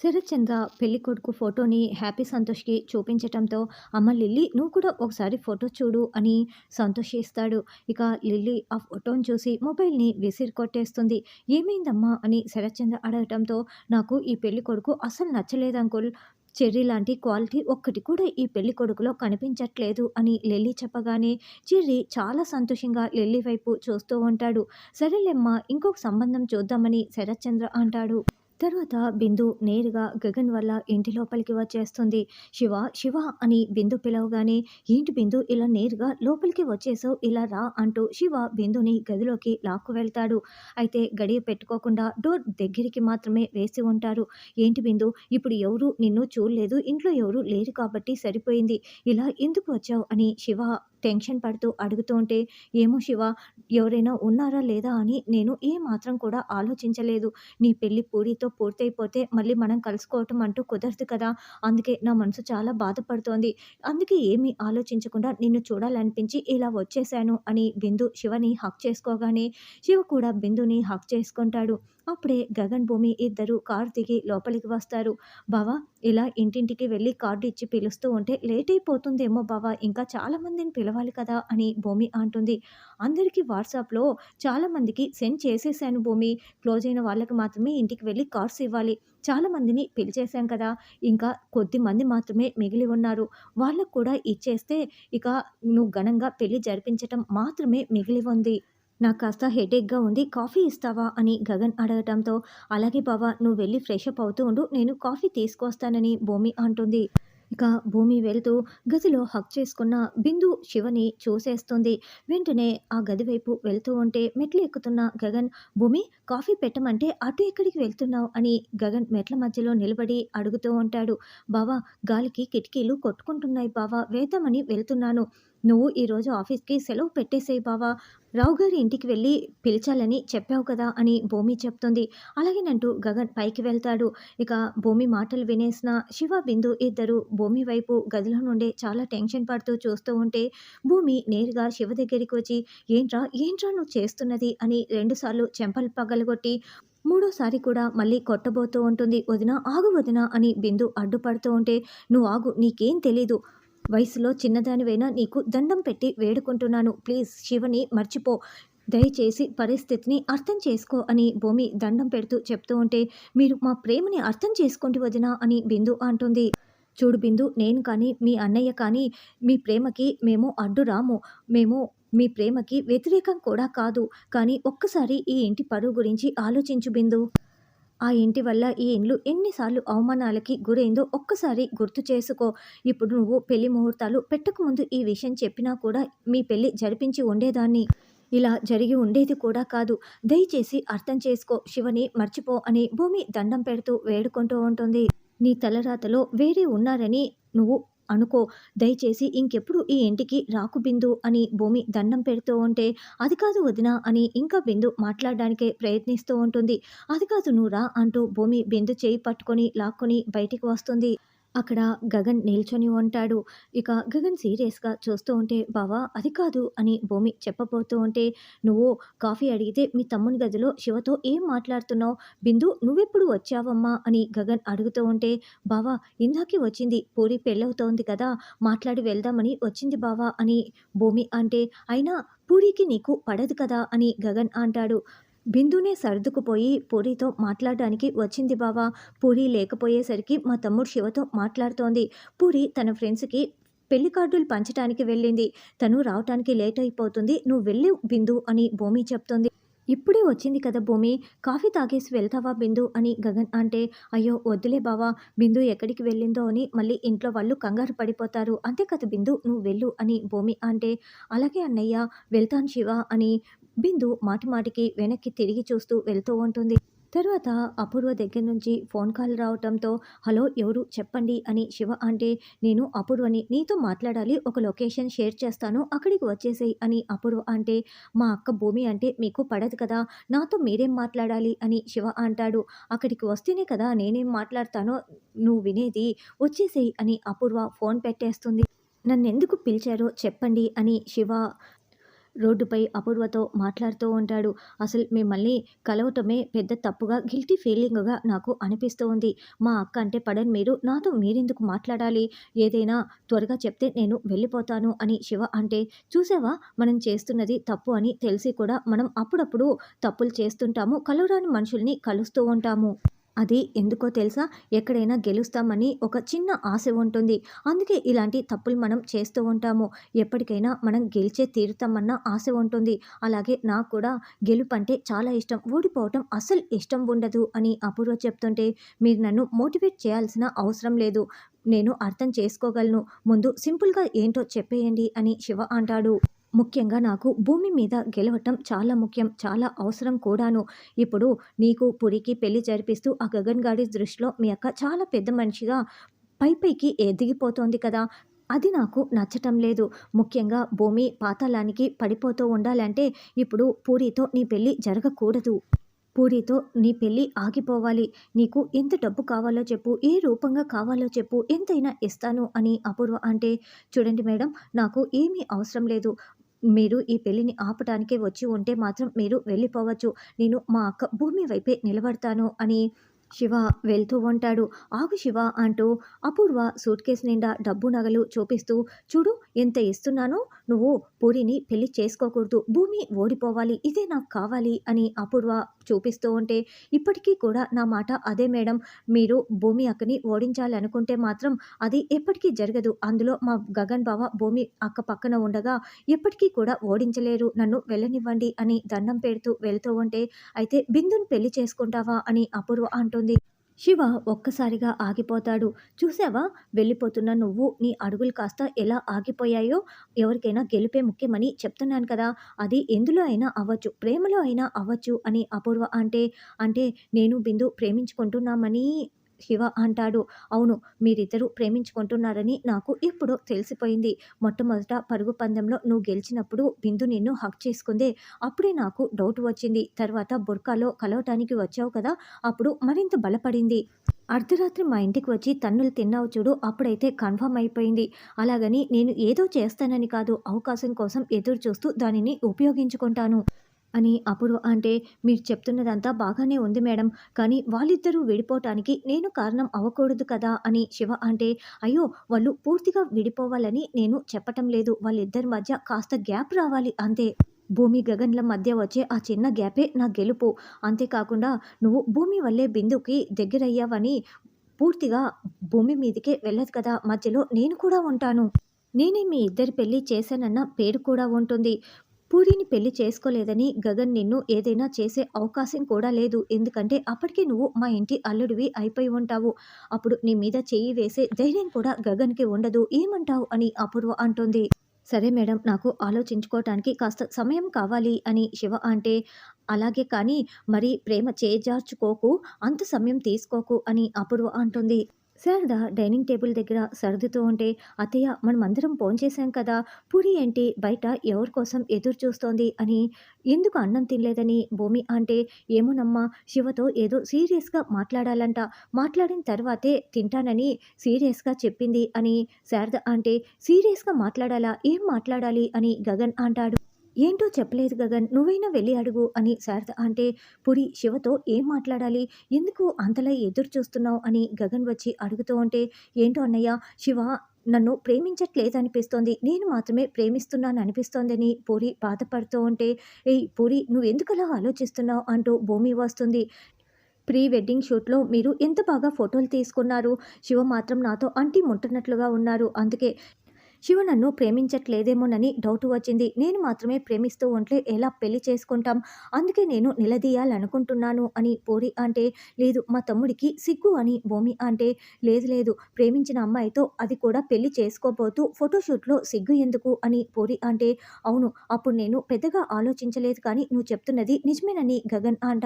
శరత్చంద్ర పెళ్ళికొడుకు ఫోటోని హ్యాపీ సంతోష్‌కి చూపించటంతో, "అమ్మ లిల్లీ నువ్వు కూడా ఒకసారి ఫోటో చూడు" అని సంతోష్ ఇస్తాడు. ఇక లిల్లీ ఆ ఫోటోని చూసి మొబైల్‌ని విసిరి కొట్టేస్తుంది. "ఏమైందమ్మా?" అని శరత్చంద్ర అడగటంతో, "నాకు ఈ పెళ్ళికొడుకు అస్సలు నచ్చలేదు అంకుల్. చెర్రీ లాంటి క్వాలిటీ ఒక్కటి కూడా ఈ పెళ్ళికొడుకులో కనిపించట్లేదు" అని లిల్లీ చెప్పగానే, చెర్రీ చాలా సంతోషంగా లిల్లీ వైపు చూస్తూ ఉంటాడు. "సరేలేమ్మా ఇంకొక సంబంధం చూద్దామని" శరత్చంద్ర అంటాడు. తర్వాత బిందు నేరుగా గగన్ వాళ్ళ ఇంటి లోపలికి వచ్చేస్తుంది. "శివ, శివ" అని బిందు పిలవగానే, "ఏంటి బిందు ఇలా నేరుగా లోపలికి వచ్చేసావు, ఇలా రా" అంటూ శివ బిందుని గదిలోకి లాక్కు వెళ్తాడు. అయితే గడియ పెట్టుకోకుండా డోర్ దగ్గరికి మాత్రమే వేసి ఉంటారు. "ఏంటి బిందు, ఇప్పుడు ఎవరు నిన్ను చూడలేదు, ఇంట్లో ఎవరు లేరు కాబట్టి సరిపోయింది. ఇలా ఎందుకు వచ్చావు" అని శివ టెన్షన్ పడుతూ అడుగుతూ ఉంటే, "ఏమో శివ, ఎవరైనా ఉన్నారా లేదా అని నేను ఏమాత్రం కూడా ఆలోచించలేదు. నీ పెళ్లి పూరితో పూర్తయిపోతే మళ్ళీ మనం కలుసుకోవటం అంటూ కుదరదు కదా! అందుకే నా మనసు చాలా బాధపడుతోంది. అందుకే ఏమీ ఆలోచించకుండా నిన్ను చూడాలనిపించి ఇలా వచ్చేశాను" అని బిందు శివని హగ్ చేసుకోగానే, శివ కూడా బిందుని హగ్ చేసుకుంటాడు. అప్పుడే గగన్, భూమి ఇద్దరు కారు దిగి లోపలికి వస్తారు. "బావ, ఇలా ఇంటింటికి వెళ్ళి కార్డు ఇచ్చి పిలుస్తూ ఉంటే లేట్ అయిపోతుందేమో బావ, ఇంకా చాలా మందిని పిలవాలి కదా" అని భూమి అంటుంది. "అందరికీ వాట్సాప్‌లో చాలా మందికి సెండ్ చేసేసాను భూమి. క్లోజ్ అయిన వాళ్ళకి మాత్రమే ఇంటికి వెళ్ళి కార్డ్స్ ఇవ్వాలి. చాలా మందిని పిలిచేశాం కదా! ఇంకా కొద్దిమంది మాత్రమే మిగిలి ఉన్నారు. వాళ్ళకి కూడా ఇచ్చేస్తే ఇక నువ్వు ఘనంగా పెళ్లి జరిపించటం మాత్రమే మిగిలి ఉంది. నాకు కాస్త హెడేక్‌గా ఉంది. కాఫీ ఇస్తావా?" అని గగన్ అడగటంతో, "అలాగే బావ, నువ్వు వెళ్ళి ఫ్రెష్ అప్ అవుతూ ఉండు. నేను కాఫీ తీసుకొస్తానని" భూమి అంటుంది. ఇక భూమి వెళ్తూ గదిలో హగ్ చేసుకున్న బిందు శివని చూసేస్తుంది. వెంటనే ఆ గది వైపు వెళ్తూ ఉంటే మెట్లు ఎక్కుతున్న గగన్, "భూమి, కాఫీ పెట్టమంటే అటు ఎక్కడికి వెళ్తున్నావు" అని గగన్ మెట్ల మధ్యలో నిలబడి అడుగుతూ ఉంటాడు. "బావ, గాలికి కిటికీలు కొట్టుకుంటున్నాయి బావ, వేద్దామని వెళ్తున్నాను. నువ్వు ఈరోజు ఆఫీస్‌కి సెలవు పెట్టేసేయి బావ. రావు గారి ఇంటికి వెళ్ళి పిలిచాలని చెప్పావు కదా" అని భూమి చెప్తుంది. అలాగేనంటూ గగన్ పైకి వెళ్తాడు. ఇక భూమి మాటలు వినేసిన శివ, బిందు ఇద్దరు భూమి వైపు గదిలో నుండే చాలా టెన్షన్ పడుతూ చూస్తూ ఉంటే, భూమి నేరుగా శివ దగ్గరికి వచ్చి, "ఏంట్రా, ఏంట్రా నువ్వు చేస్తున్నది" అని 2 సార్లు చెంపలు పగలగొట్టి, మూడోసారి కూడా మళ్ళీ కొట్టబోతూ ఉంటుంది. "వదిన, ఆగు వదిన" అని బిందు అడ్డుపడుతూ ఉంటే, "నువ్వు ఆగు, నీకేం తెలీదు. వయసులో చిన్నదానివైనా నీకు దండం పెట్టి వేడుకుంటున్నాను. ప్లీజ్ శివని మర్చిపో. దయచేసి పరిస్థితిని అర్థం చేసుకో" అని భూమి దండం పెడుతూ చెప్తూ ఉంటే, "మీరు మా ప్రేమని అర్థం చేసుకోండి వదిన" అని బిందు అంటుంది. "చూడు బిందు, నేను కానీ మీ అన్నయ్య కానీ మీ ప్రేమకి మేము అడ్డు రాము. మేము మీ ప్రేమకి వ్యతిరేకం కూడా కాదు. కానీ ఒక్కసారి ఈ ఇంటి పరువు గురించి ఆలోచించు బిందు. ఆ ఇంటి వల్ల ఈ ఇల్లు ఎన్నిసార్లు అవమానాలకి గురైందో ఒక్కసారి గుర్తు చేసుకో. ఇప్పుడు నువ్వు పెళ్లి ముహూర్తాలు పెట్టకముందు ఈ విషయం చెప్పినా కూడా మీ పెళ్లి జరిపించి ఉండేదాన్ని. ఇలా జరిగి ఉండేది కూడా కాదు. దయచేసి అర్థం చేసుకో. శివని మర్చిపో" అని భూమి దండం పెడుతూ వేడుకుంటూ ఉంటుంది. "నీ తలరాతలో వేరే ఉన్నారని నువ్వు అనుకో. దయచేసి ఇంకెప్పుడు ఈ ఇంటికి రాకు బిందు" అని భూమి దండం పెడుతూ ఉంటే, "అది కాదు వదిన" అని ఇంకా బిందు మాట్లాడడానికే ప్రయత్నిస్తూ ఉంటుంది. "అది కాదు, నువ్వు రా" అంటూ భూమి బిందు చేయి పట్టుకొని లాక్కొని బయటికి వస్తుంది. అక్కడ గగన్ నిల్చొని ఉంటాడు. ఇక గగన్ సీరియస్‌గా చూస్తూ ఉంటే, "బావ, అది కాదు" అని భూమి చెప్పబోతూ ఉంటే, "నువ్వు కాఫీ అడిగితే మీ తమ్ముని గదిలో శివతో ఏం మాట్లాడుతున్నావు? బిందు నువ్వెప్పుడు వచ్చావమ్మా" అని గగన్ అడుగుతూ ఉంటే, "బావ, ఇందాకే వచ్చింది. పూరి పెళ్ళవుతోంది కదా! మాట్లాడి వెళ్దామని వచ్చింది బావ" అని భూమి అంటే, "అయినా పూరికి నీకు పడదు కదా" అని గగన్ అంటాడు. "బిందునే సర్దుకుపోయి పూరితో మాట్లాడడానికి వచ్చింది బావ. పూరి లేకపోయేసరికి మా తమ్ముడు శివతో మాట్లాడుతోంది. పూరి తన ఫ్రెండ్స్‌కి పెళ్లి కార్డులు పంచటానికి వెళ్ళింది. తను రావటానికి లేట్ అయిపోతుంది. నువ్వు వెళ్ళు బిందు" అని భూమి చెప్తుంది. "ఇప్పుడే వచ్చింది కదా భూమి, కాఫీ తాగేసి వెళ్తావా బిందు" అని గగన్ అంటే, "అయ్యో వద్దులే బావ, బిందు ఎక్కడికి వెళ్ళిందో అని మళ్ళీ ఇంట్లో వాళ్ళు కంగారు పడిపోతారు. అంతే కదా బిందు, నువ్వు వెళ్ళు" అని భూమి అంటే, "అలాగే అన్నయ్య, వెళ్తాను శివ" అని బిందు మాటిమాటికి వెనక్కి తిరిగి చూస్తూ వెళ్తూ ఉంటుంది. తర్వాత అపూర్వ దగ్గర నుంచి ఫోన్ కాల్ రావటంతో, "హలో, ఎవరు చెప్పండి" అని శివ అంటే, "నేను అపూర్వని, నీతో మాట్లాడాలి. ఒక లొకేషన్ షేర్ చేస్తాను, అక్కడికి వచ్చేసేయ్" అని అపూర్వ అంటే, "మా అక్క భూమి అంటే మీకు పడదు కదా! నాతో మీరేం మాట్లాడాలి" అని శివ అంటాడు. "అక్కడికి వస్తేనే కదా నేనేం మాట్లాడతానో నువ్వు వినేది. వచ్చేసేయ్" అని అపూర్వ ఫోన్ పెట్టేస్తుంది. "నన్నెందుకు పిలిచారో చెప్పండి" అని శివ రోడ్డుపై అపూర్వతో మాట్లాడుతూ ఉంటాడు. అసలు మిమ్మల్ని కలవటమే పెద్ద తప్పుగా, గిల్టీ ఫీలింగ్‌గా నాకు అనిపిస్తూ ఉంది. మా అక్క అంటే పడని మీరు నాతో మీరెందుకు మాట్లాడాలి? ఏదైనా త్వరగా చెప్తే నేను వెళ్ళిపోతాను అని శివ అంటే, చూసావా మనం చేస్తున్నది తప్పు అని తెలిసి కూడా మనం అప్పుడప్పుడు తప్పులు చేస్తుంటాము. కలవరాని మనుషుల్ని కలుస్తూ ఉంటాము. అది ఎందుకో తెలుసా? ఎక్కడైనా గెలుస్తామని ఒక చిన్న ఆశ ఉంటుంది. అందుకే ఇలాంటి తప్పులు మనం చేస్తూ ఉంటాము. ఎప్పటికైనా మనం గెలిచే తీరుతామన్న ఆశ ఉంటుంది. అలాగే నాకు కూడా గెలుపంటే చాలా ఇష్టం. ఓడిపోవటం అస్సలు ఇష్టం ఉండదు అని అపూర్వ చెప్తుంటే, మీరు నన్ను మోటివేట్ చేయాల్సిన అవసరం లేదు. నేను అర్థం చేసుకోగలను. ముందు సింపుల్‌గా ఏంటో చెప్పేయండి అని శివ అంటాడు. ముఖ్యంగా నాకు భూమి మీద గెలవటం చాలా ముఖ్యం. చాలా అవసరం కూడాను. ఇప్పుడు నీకు, పురికి పెళ్లి జరిపిస్తూ ఆ గగన్ గాడి దృష్టిలో మీ అక్క చాలా పెద్ద మనిషిగా పైపైకి ఎదిగిపోతోంది కదా! అది నాకు నచ్చటం లేదు. ముఖ్యంగా భూమి పాతాళానికి పడిపోతూ ఉండాలంటే ఇప్పుడు పూరితో నీ పెళ్లి జరగకూడదు. పూరితో నీ పెళ్లి ఆగిపోవాలి. నీకు ఎంత డబ్బు కావాలో చెప్పు. ఏ రూపంగా కావాలో చెప్పు. ఎంతైనా ఇస్తాను అని అపూర్వ అంటే, చూడండి మేడం, నాకు ఏమీ అవసరం లేదు. మీరు ఈ పెళ్లిని ఆపటానికే వచ్చి ఉంటే మాత్రం మీరు వెళ్ళిపోవచ్చు. నేను మా అక్క భూమి వైపే నిలబడతాను అని శివ వెళ్తూ ఉంటాడు. ఆగు శివ అంటూ అపూర్వ సూట్‌కేస్ నిండా డబ్బు, నగలు చూపిస్తూ, చూడు ఎంత ఇస్తున్నానో, నువ్వు పూరిని పెళ్లి చేసుకోకూడదు. భూమి ఓడిపోవాలి. ఇదే నాకు కావాలి అని అపూర్వ చూపిస్తూ ఉంటే, ఇప్పటికీ కూడా నా మాట అదే మేడం. మీరు భూమి అక్కని ఓడించాలనుకుంటే మాత్రం అది ఎప్పటికీ జరగదు. అందులో మా గగన్ బావ భూమి అక్క పక్కన ఉండగా ఎప్పటికీ కూడా ఓడించలేరు. నన్ను వెళ్ళనివ్వండి అని దండం పెడుతూ వెళ్తూ ఉంటే, అయితే బిందుని పెళ్లి చేసుకుంటావా అని అపూర్వ అంటుంది. శివ ఒక్కసారిగా ఆగిపోతాడు. చూసావా, వెళ్ళిపోతున్న నువ్వు నీ అడుగులు కాస్త ఎలా ఆగిపోయాయో? ఎవరికైనా గెలుపే ముఖ్యమని చెప్తున్నాను కదా! అది ఎందులో అయినా అవ్వచ్చు. ప్రేమలో అయినా అవ్వచ్చు అని అపూర్వ అంటే, అంటే నేను బిందు ప్రేమించుకుంటున్నామని శివ అంటాడు. అవును, మీరిద్దరూ ప్రేమించుకుంటున్నారని నాకు ఎప్పుడో తెలిసిపోయింది. మొట్టమొదట పరుగు పందెంలో నువ్వు గెలిచినప్పుడు బిందు నిన్ను హగ్ చేసుకుందే. అప్పుడే నాకు డౌట్ వచ్చింది. తర్వాత బుర్కాలో కలవటానికి వచ్చావు కదా! అప్పుడు మరింత బలపడింది. అర్ధరాత్రి మా ఇంటికి వచ్చి తన్నులు తిన్నావు చూడు, అప్పుడైతే కన్ఫర్మ్ అయిపోయింది. అలాగని నేను ఏదో చేస్తానని కాదు, అవకాశం కోసం ఎదురు చూస్తూ దానిని ఉపయోగించుకుంటాను అని అపూర్వ అంటే, మీరు చెప్తున్నదంతా బాగానే ఉంది మేడం. కానీ వాళ్ళిద్దరూ విడిపోవటానికి నేను కారణం అవ్వకూడదు కదా అని శివ అంటే, అయ్యో! వాళ్ళు పూర్తిగా విడిపోవాలని నేను చెప్పటం లేదు. వాళ్ళిద్దరి మధ్య కాస్త గ్యాప్ రావాలి అంతే. భూమి, గగన్‌ల మధ్య వచ్చే ఆ చిన్న గ్యాపే నా గెలుపు. అంతేకాకుండా నువ్వు భూమి వల్లే బిందుకి దగ్గరయ్యావని పూర్తిగా భూమి మీదకే వెళ్ళదు కదా! మధ్యలో నేను కూడా ఉంటాను. నేనే మీ ఇద్దరి పెళ్లి చేశానన్న పేరు కూడా ఉంటుంది. పూరిని పెళ్లి చేసుకోలేదని గగన్ నిన్ను ఏదైనా చేసే అవకాశం కూడా లేదు. ఎందుకంటే అప్పటికే నువ్వు మా ఇంటి అల్లుడివి అయిపోయి ఉంటావు. అప్పుడు నీ మీద చెయ్యి వేసే ధైర్యం కూడా గగన్‌కి ఉండదు. ఏమంటావు అని అపూర్వ అంటుంది. సరే మేడం, నాకు ఆలోచించుకోవటానికి కాస్త సమయం కావాలి అని శివ అంటే, అలాగే కానీ మరి ప్రేమ చేజార్చుకోకు, అంత సమయం తీసుకోకు అని అపూర్వ అంటుంది. శారద డైనింగ్ టేబుల్ దగ్గర సర్దుతూ ఉంటే, అత్తయ్య మనమందరం భోంచేశాం కదా! పూరి ఏంటి బయట ఎవరి కోసం ఎదురు చూస్తోంది అని, ఎందుకు అన్నం తినలేదని భూమి అంటే, ఏమోనమ్మా, శివతో ఏదో సీరియస్‌గా మాట్లాడాలంట. మాట్లాడిన తర్వాతే తింటానని సీరియస్‌గా చెప్పింది అని శారద అంటే, సీరియస్‌గా మాట్లాడాలా? ఏం మాట్లాడాలి అని గగన్ అంటాడు. ఏంటో చెప్పలేదు గగన్, నువ్వైనా వెళ్ళి అడుగు అని శారద అంటే, పురి శివతో ఏం మాట్లాడాలి? ఎందుకు అంతలా ఎదురు చూస్తున్నావు అని గగన్ వచ్చి అడుగుతూ ఉంటే, ఏంటో అన్నయ్య, శివ నన్ను ప్రేమించట్లేదనిపిస్తోంది. నేను మాత్రమే ప్రేమిస్తున్నాననిపిస్తోందని పూరి బాధపడుతూ ఉంటే, ఏయ్ పూరి, నువ్వెందుకలా ఆలోచిస్తున్నావు అంటూ భూమి వస్తుంది. ప్రీ వెడ్డింగ్ షూట్‌లో మీరు ఎంత బాగా ఫోటోలు తీసుకున్నారు. శివ మాత్రం నాతో అంటి ముట్టనట్లుగా ఉన్నారు. అందుకే శివ నన్ను ప్రేమించట్లేదేమోనని డౌట్ వచ్చింది. నేను మాత్రమే ప్రేమిస్తూ ఉంటే ఎలా పెళ్లి చేసుకుంటాం? అందుకే నేను నిలదీయాలనుకుంటున్నాను అని పూరి అంటే, లేదు మా తమ్ముడికి సిగ్గు అని భూమి అంటే, లేదు లేదు, ప్రేమించిన అమ్మాయితో అది కూడా పెళ్లి చేసుకోబోతూ ఫోటోషూట్‌లో సిగ్గు ఎందుకు అని పూరి అంటే, అవును అప్పుడు నేను పెద్దగా ఆలోచించలేదు కానీ నువ్వు చెప్తున్నది నిజమేనని గగన్ అంటాడు.